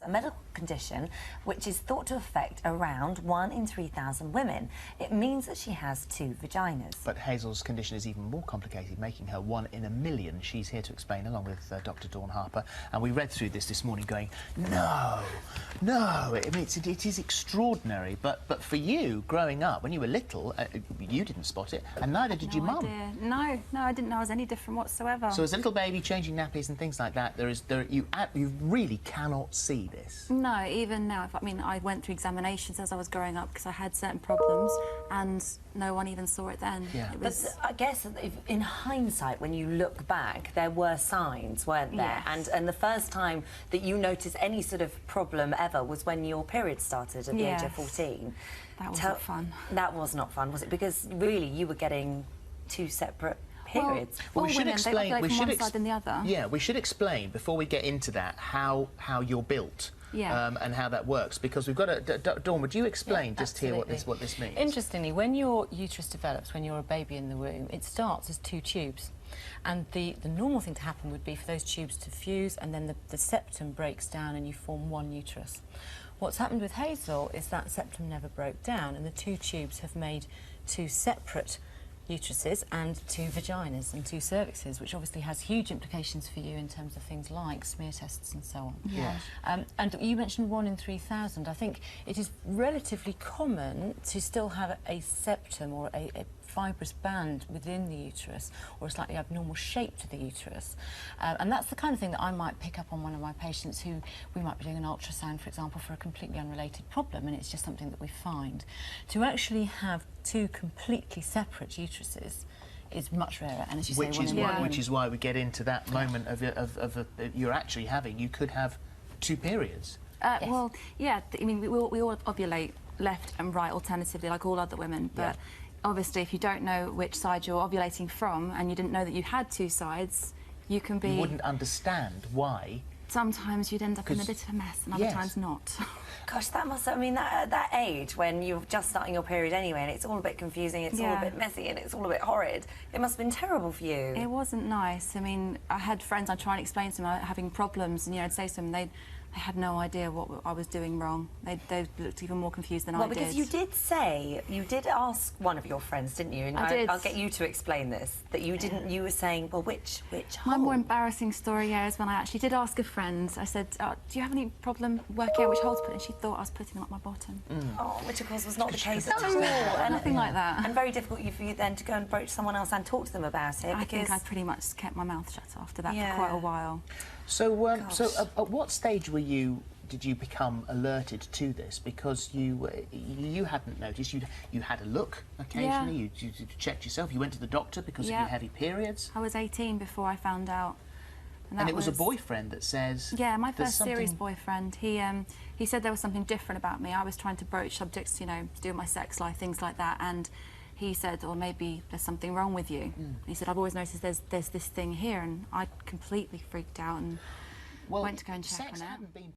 a medical condition which is thought to affect around 1 in 3,000 women. It means that she has 2 vaginas. But Hazel's condition is even more complicated, making her 1 in a million. She's here to explain, along with Dr. Dawn Harper. And we read through this morning going, no, no. I mean, it is extraordinary. But for you, growing up, when you were little, you didn't spot it, and neither did your mum. No, I didn't know I was any different whatsoever. So as a little baby, changing nappies and things like that, you really cannot see this. No, even now. I mean, I went through examinations as I was growing up because I had certain problems, and no one even saw it then. Yeah. But I guess in hindsight, when you look back, there were signs, weren't there? Yes. And the first time that you noticed any sort of problem ever was when your period started at the age of 14. That was not fun. That was not fun, was it? Because really, you were getting 2 separate periods. Well, we should explain. They from one side than the other. Yeah, we should explain before we get into that how you're built. Yeah. And how that works, because we've got to... Dawn, would you explain just here what this means? Interestingly, when your uterus develops, when you're a baby in the womb, it starts as 2 tubes. And the normal thing to happen would be for those tubes to fuse, and then the septum breaks down and you form 1 uterus. What's happened with Hazel is that septum never broke down, and the 2 tubes have made 2 separate uteruses and 2 vaginas and 2 cervixes, which obviously has huge implications for you in terms of things like smear tests and so on. Yeah. And you mentioned 1 in 3,000. I think it is relatively common to still have a septum or a fibrous band within the uterus, or a slightly abnormal shape to the uterus. And that's the kind of thing that I might pick up on one of my patients who we might be doing an ultrasound, for example, for a completely unrelated problem, and it's just something that we find. To actually have 2 completely separate uteruses is much rarer, and as you say, which is why we get into that moment of you're actually having, you could have 2 periods. Yes. Well, yeah, I mean, we all ovulate left and right alternatively, like all other women, but obviously, if you don't know which side you're ovulating from, and you didn't know that you had 2 sides, you can be... You wouldn't understand why. Sometimes you'd end up in a bit of a mess, and other times not. Gosh, that must... I mean, at that age, when you're just starting your period anyway, and it's all a bit confusing, it's all a bit messy, and it's all a bit horrid, it must have been terrible for you. It wasn't nice. I mean, I had friends, I'd try and explain to them having problems, and, you know, I'd say to them, they had no idea what I was doing wrong. They looked even more confused than I did. Well, because you did ask one of your friends, didn't you? And I did. I'll get you to explain this, that you didn't... You were saying, well, which hole? My more embarrassing story, is when I actually did ask a friend. I said, do you have any problem working out which hole to put in? She thought I was putting them up my bottom. Oh, which of course was not the case at all. Nothing like that. And very difficult for you then to go and approach someone else and talk to them about it. I think I pretty much kept my mouth shut after that for quite a while. So, at what stage did you become alerted to this? Because you hadn't noticed. You had a look occasionally. You checked yourself. You went to the doctor because of your heavy periods. I was 18 before I found out. And it was a boyfriend that says... Yeah, my first serious boyfriend. He said there was something different about me. I was trying to broach subjects, you know, to do with my sex life, things like that, and he said, well, maybe there's something wrong with you. He said, I've always noticed there's this thing here, and I completely freaked out and went to go and check on it.